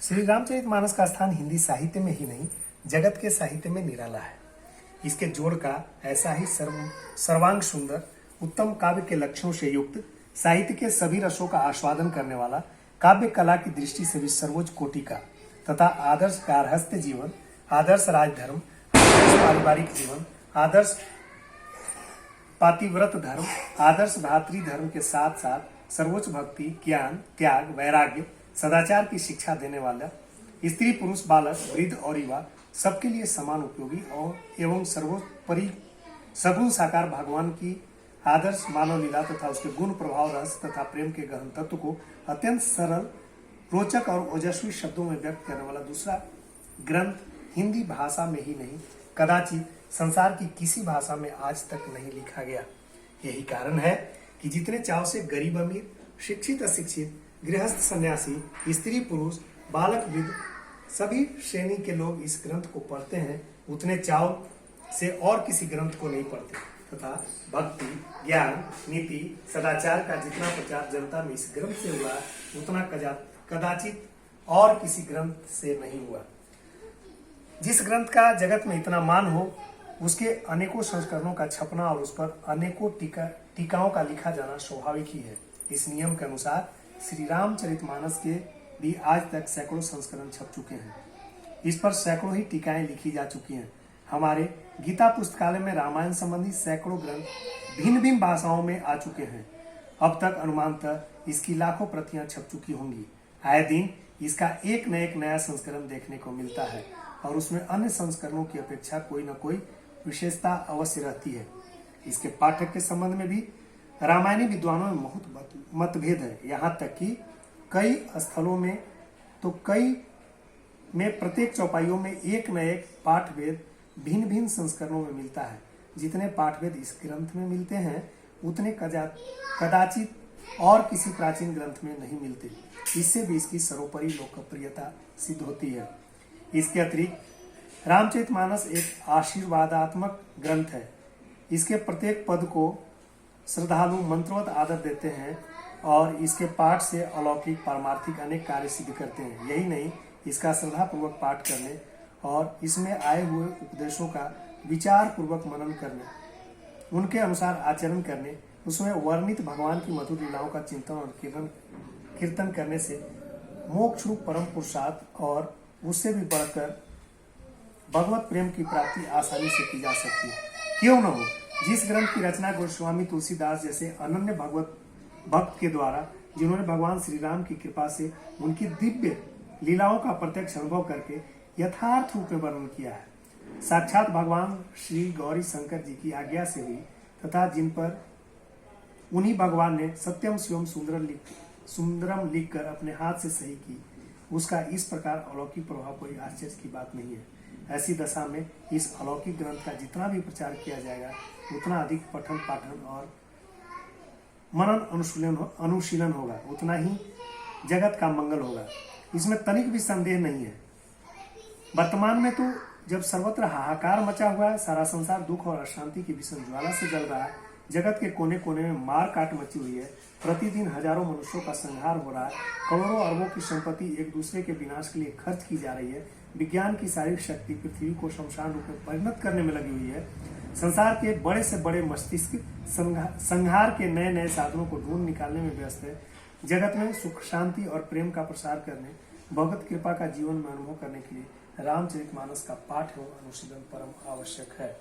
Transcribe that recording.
श्री रामचरितमानस का स्थान हिंदी साहित्य में ही नहीं, जगत के साहित्य में निराला है। इसके जोड़ का ऐसा ही सर्वांग सुंदर, उत्तम काव्य के लक्षणों से युक्त, साहित्य के सभी रसों का आस्वादन करने वाला, काव्य कला की दृष्टि से भी सर्वोच्च कोटि का तथा आदर्श गार्हस्थ जीवन, आदर्श राजधर्म, आदर्श पारिवारिक जीवन, आदर्श पातिव्रत धर्म, आदर्श भातृ धर्म के साथ साथ सर्वोच्च भक्ति, ज्ञान, त्याग, वैराग्य, सदाचार की शिक्षा देने वाला, स्त्री, पुरुष, बालक, वृद्ध और युवा सबके लिए समान उपयोगी और एवं सर्वोपरि सगुण साकार भगवान की आदर्श मानव लीला तथा उसके गुण, प्रभाव, रहस्य तथा प्रेम के गहन तत्व को अत्यंत सरल, रोचक और ओजस्वी शब्दों में व्यक्त करने वाला दूसरा ग्रंथ हिंदी भाषा में ही नहीं, कदाचित संसार की किसी भाषा में आज तक नहीं लिखा गया। यही कारण है कि जितने चाव से गरीब अमीर, शिक्षित अशिक्षित, गृहस्थ सन्यासी, स्त्री पुरुष, बालक वृद्ध सभी श्रेणी के लोग इस ग्रंथ को पढ़ते हैं, उतने चाव से और किसी ग्रंथ को नहीं पढ़ते तथा भक्ति, ज्ञान, नीति, सदाचार का जितना प्रचार जनता में इस ग्रंथ से हुआ उतना कदाचित और किसी ग्रंथ से नहीं हुआ। जिस ग्रंथ का जगत में इतना मान हो, उसके अनेकों संस्करणों का छपना और उस पर अनेकों टीकाओं का लिखा जाना स्वाभाविक ही है। इस नियम के अनुसार श्री रामचरितमानस के भी आज तक सैकड़ों संस्करण छप चुके हैं। इस पर सैकड़ों ही टीकाएं लिखी जा चुकी हैं। हमारे गीता पुस्तकालय में रामायण संबंधी सैकड़ों ग्रंथ भिन्न भिन्न भाषाओं में आ चुके हैं। अब तक अनुमानतः इसकी लाखों प्रतियां छप चुकी होंगी। आए दिन इसका एक न एक नया संस्करण देखने को मिलता है और उसमें अन्य संस्करणों की अपेक्षा कोई न कोई विशेषता अवश्य रहती है। इसके पाठक के संबंध में भी रामायणी विद्वानों में बहुत मतभेद है। यहाँ तक कि कई स्थलों में तो कई में प्रत्येक चौपाइयों में एक न एक पाठभेद भिन्न भिन्न संस्करणों में मिलता है। जितने पाठभेद इस ग्रंथ में मिलते हैं उतने कदाचित और किसी प्राचीन ग्रंथ में नहीं मिलते। इससे भी इसकी सर्वोपरि लोकप्रियता सिद्ध होती है। इसके अतिरिक्त रामचरितमानस एक आशीर्वादात्मक ग्रंथ है। इसके प्रत्येक पद को श्रद्धालु मंत्रवत आदर देते हैं और इसके पाठ से अलौकिक, पारमार्थिक अनेक कार्य सिद्ध करते हैं। यही नहीं, इसका श्रद्धापूर्वक पाठ करने और इसमें आए हुए उपदेशों का विचार पूर्वक मनन करने, उनके अनुसार आचरण करने, उसमें वर्णित भगवान की मधुर लीलाओं का चिंतन और कीर्तन करने से मोक्ष रूप परम पुरुषार्थ और उससे भी बढ़कर भगवत प्रेम की प्राप्ति आसानी से की जा सकती है। क्यों न हो, जिस ग्रंथ की रचना गोस्वामी तुलसीदास जैसे अनन्य भगवत भक्त के द्वारा, जिन्होंने भगवान श्री राम की कृपा से उनकी दिव्य लीलाओं का प्रत्यक्ष अनुभव करके यथार्थ रूप में वर्णन किया है, साक्षात भगवान श्री गौरी शंकर जी की आज्ञा से हुई तथा जिन पर उन्हीं भगवान ने सत्यम शिवम सुंदरम लिखकर अपने हाथ से सही की, उसका इस प्रकार अलौकिक प्रभाव कोई आश्चर्य की बात नहीं है। ऐसी दशा में इस अलौकिक ग्रंथ का जितना भी प्रचार किया जाएगा उतना अधिक पठन पाठन और मनन अनुशीलन होगा, उतना ही जगत का मंगल होगा। इसमें तनिक भी संदेह नहीं है। वर्तमान में तो जब सर्वत्र हाहाकार मचा हुआ है, सारा संसार दुख और अशांति की भीषण ज्वाला से जल रहा है, जगत के कोने कोने में मार काट मची हुई है, प्रतिदिन हजारों मनुष्यों का संहार हो रहा है, करोड़ों अरबों की संपत्ति एक दूसरे के विनाश के लिए खर्च की जा रही है, विज्ञान की शारीरिक शक्ति पृथ्वी को शमशान रूप में परिणत करने में लगी हुई है, संसार के बड़े से बड़े मस्तिष्क संहार के नए नए साधनों को ढूंढ निकालने में व्यस्त है। जगत में सुख, शांति और प्रेम का प्रसार करने, भगवत कृपा का जीवन में अनुभव करने के लिए रामचरितमानस का पाठ एवं अनुशीलन परम आवश्यक है।